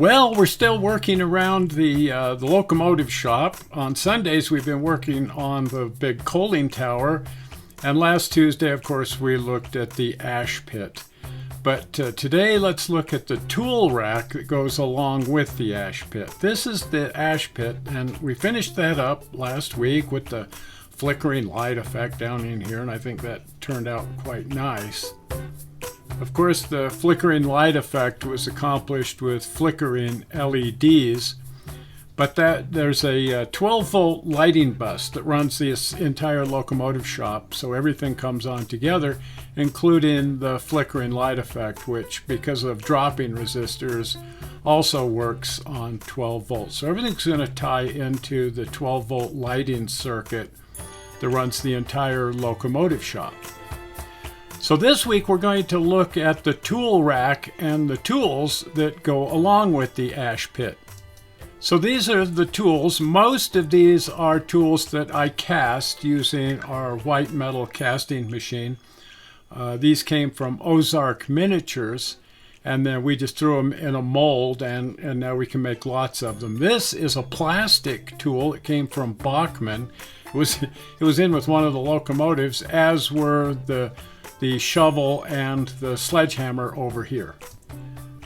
Well, we're still working around the locomotive shop. On Sundays, we've been working on the big coaling tower. And last Tuesday, of course, we looked at the ash pit. But today, let's look at the tool rack that goes along with the ash pit. This is the ash pit, and we finished that up last week with the flickering light effect down in here, and I think that turned out quite nice. Of course, the flickering light effect was accomplished with flickering LEDs, but there's a 12-volt lighting bus that runs this entire locomotive shop, so everything comes on together, including the flickering light effect, which, because of dropping resistors, also works on 12 volts. So everything's going to tie into the 12-volt lighting circuit that runs the entire locomotive shop. So this week we're going to look at the tool rack and the tools that go along with the ash pit. So these are the tools. Most of these are tools that I cast using our white metal casting machine. These came from Ozark Miniatures, and then we just threw them in a mold, and now we can make lots of them. This is a plastic tool. It came from Bachmann. It was in with one of the locomotives, as were the shovel and the sledgehammer over here.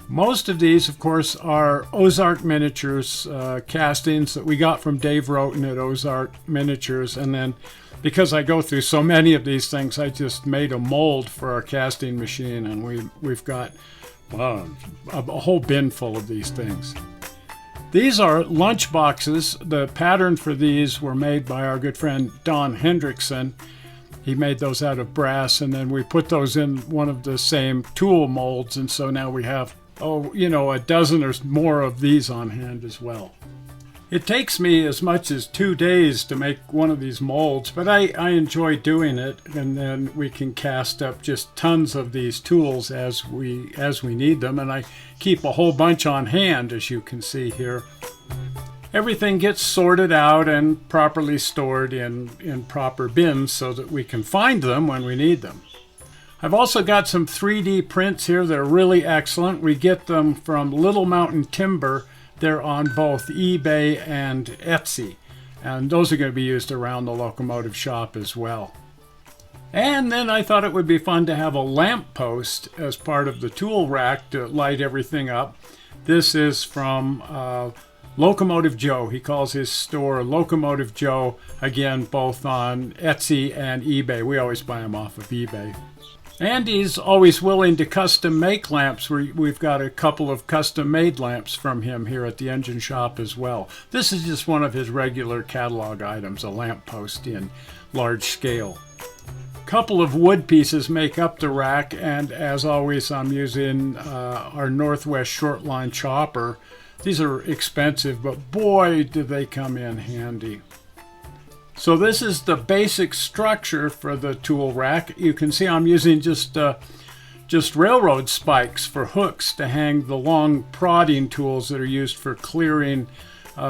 Most of these, of course, are Ozark Miniatures castings that we got from Dave Roten at Ozark Miniatures, and then because I go through so many of these things, I just made a mold for our casting machine, and we've got a whole bin full of these things. These are lunch boxes. The pattern for these were made by our good friend Don Hendrickson. He made those out of brass, and then we put those in one of the same tool molds, and so now we have, a dozen or more of these on hand as well. It takes me as much as 2 days to make one of these molds, but I enjoy doing it, and then we can cast up just tons of these tools as we need them, and I keep a whole bunch on hand, as you can see here. Everything gets sorted out and properly stored in proper bins so that we can find them when we need them. I've also got some 3D prints here that are really excellent. We get them from Little Mountain Timber. They're on both eBay and Etsy, and those are going to be used around the locomotive shop as well. And then I thought it would be fun to have a lamp post as part of the tool rack to light everything up. This is from Locomotive Joe. He calls his store Locomotive Joe, again, both on Etsy and eBay. We always buy them off of eBay. And he's always willing to custom make lamps. We've got a couple of custom made lamps from him here at the engine shop as well. This is just one of his regular catalog items, a lamp post in large scale. Couple of wood pieces make up the rack, and as always I'm using our Northwest Shortline chopper. These are expensive, but boy, do they come in handy. So this is the basic structure for the tool rack. You can see I'm using just railroad spikes for hooks to hang the long prodding tools that are used for clearing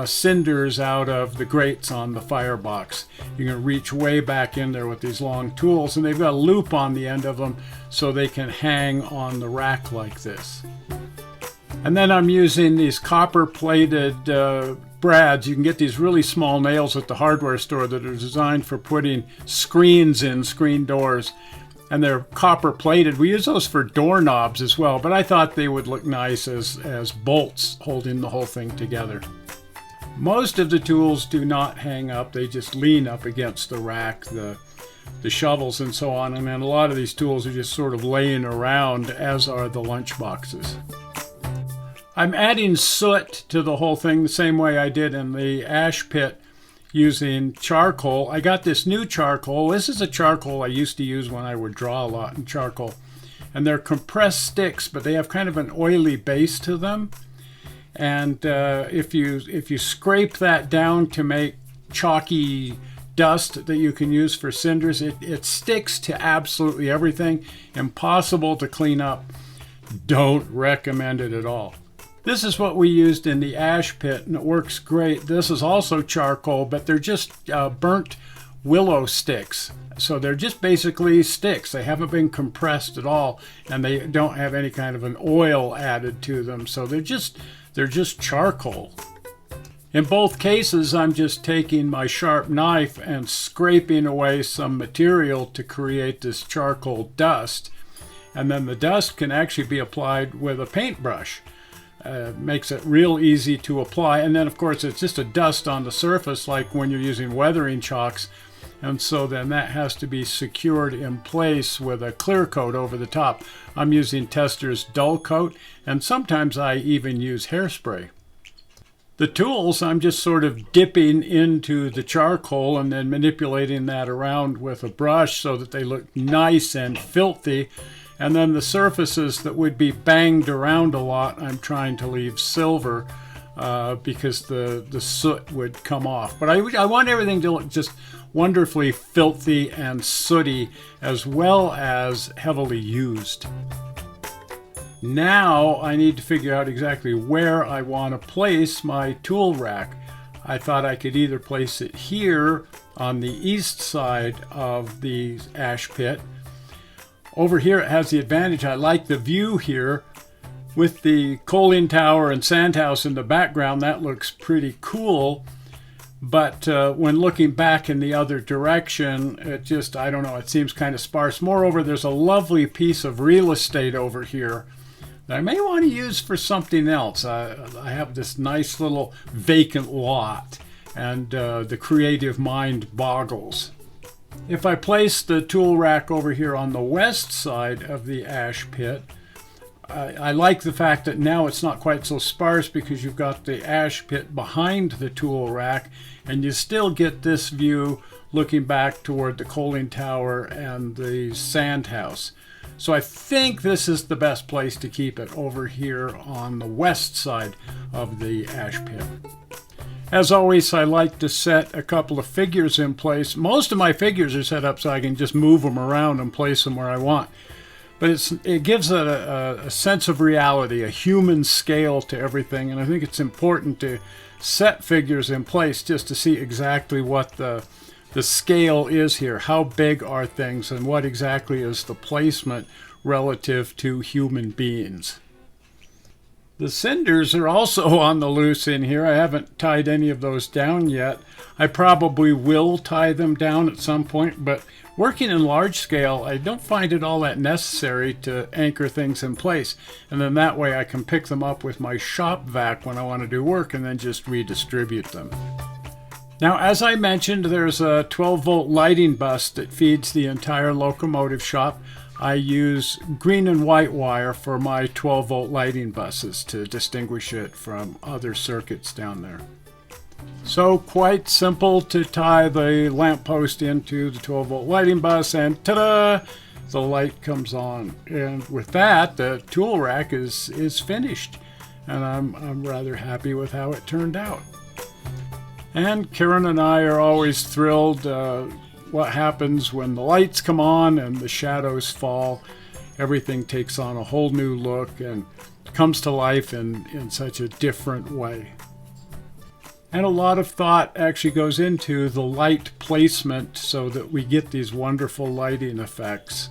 cinders out of the grates on the firebox. You can reach way back in there with these long tools, and they've got a loop on the end of them so they can hang on the rack like this. And then I'm using these copper-plated brads. You can get these really small nails at the hardware store that are designed for putting screens in, screen doors. And they're copper-plated. We use those for doorknobs as well, but I thought they would look nice as bolts holding the whole thing together. Most of the tools do not hang up. They just lean up against the rack, the shovels and so on. And then a lot of these tools are just sort of laying around, as are the lunch boxes. I'm adding soot to the whole thing the same way I did in the ash pit using charcoal. I got this new charcoal. This is a charcoal I used to use when I would draw a lot in charcoal. And they're compressed sticks, but they have kind of an oily base to them. And if you scrape that down to make chalky dust that you can use for cinders, it sticks to absolutely everything. Impossible to clean up. Don't recommend it at all. This is what we used in the ash pit, and it works great. This is also charcoal, but they're just burnt willow sticks. So they're just basically sticks. They haven't been compressed at all, and they don't have any kind of an oil added to them. So they're just they're just charcoal. In both cases, I'm just taking my sharp knife and scraping away some material to create this charcoal dust. And then the dust can actually be applied with a paintbrush. Makes it real easy to apply. And then, of course, it's just a dust on the surface like when you're using weathering chalks. And so then that has to be secured in place with a clear coat over the top. I'm using Tester's dull coat, and sometimes I even use hairspray. The tools, I'm just sort of dipping into the charcoal and then manipulating that around with a brush so that they look nice and filthy. And then the surfaces that would be banged around a lot, I'm trying to leave silver because the soot would come off. But I want everything to look just wonderfully filthy and sooty, as well as heavily used. Now I need to figure out exactly where I want to place my tool rack. I thought I could either place it here on the east side of the ash pit. Over here it has the advantage, I like the view here with the coaling tower and sand house in the background. That looks pretty cool. But when looking back in the other direction, it just, I don't know, it seems kind of sparse. Moreover, there's a lovely piece of real estate over here that I may want to use for something else. I have this nice little vacant lot, and the creative mind boggles. If I place the tool rack over here on the west side of the ash pit, I like the fact that now it's not quite so sparse because you've got the ash pit behind the tool rack, and you still get this view looking back toward the coaling tower and the sand house. So I think this is the best place to keep it, over here on the west side of the ash pit. As always, I like to set a couple of figures in place. Most of my figures are set up so I can just move them around and place them where I want. But it gives it a sense of reality, a human scale to everything. And I think it's important to set figures in place just to see exactly what the scale is here. How big are things, and what exactly is the placement relative to human beings. The cinders are also on the loose in here. I haven't tied any of those down yet. I probably will tie them down at some point, but working in large scale, I don't find it all that necessary to anchor things in place. And then that way I can pick them up with my shop vac when I want to do work and then just redistribute them. Now, as I mentioned, there's a 12-volt lighting bus that feeds the entire locomotive shop. I use green and white wire for my 12-volt lighting buses to distinguish it from other circuits down there. So quite simple to tie the lamp post into the 12-volt lighting bus, and ta-da! The light comes on. And with that, the tool rack is finished. And I'm rather happy with how it turned out. And Karen and I are always thrilled what happens when the lights come on and the shadows fall. Everything takes on a whole new look and comes to life in such a different way. And a lot of thought actually goes into the light placement so that we get these wonderful lighting effects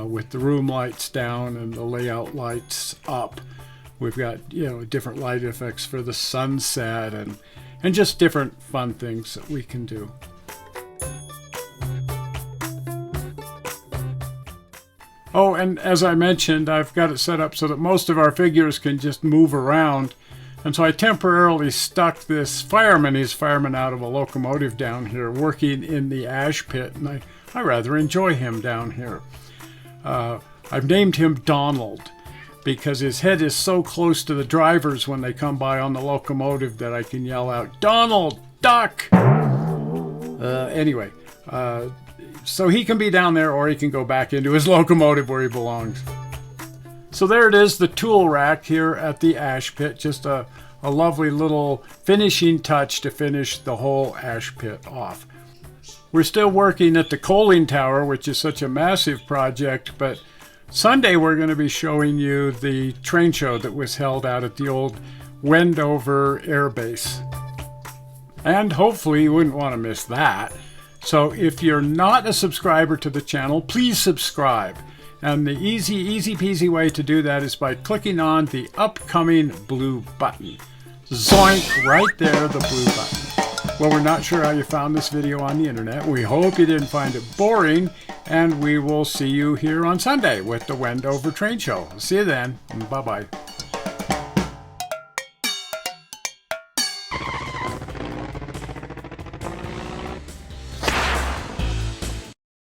with the room lights down and the layout lights up. We've got, different light effects for the sunset and just different fun things that we can do. Oh, and as I mentioned, I've got it set up so that most of our figures can just move around. And so I temporarily stuck this fireman. He's fireman out of a locomotive down here, working in the ash pit. And I rather enjoy him down here. I've named him Donald because his head is so close to the drivers when they come by on the locomotive that I can yell out, "Donald, duck!" Anyway. So he can be down there, or he can go back into his locomotive where he belongs. So there it is, the tool rack here at the ash pit. Just a lovely little finishing touch to finish the whole ash pit off. We're still working at the coaling tower, which is such a massive project, but Sunday we're going to be showing you the train show that was held out at the old Wendover Air Base. And hopefully you wouldn't want to miss that. So if you're not a subscriber to the channel, please subscribe. And the easy peasy way to do that is by clicking on the upcoming blue button. Zoink, right there, the blue button. Well, we're not sure how you found this video on the internet. We hope you didn't find it boring, and we will see you here on Sunday with the Wendover Train Show. See you then. Bye-bye.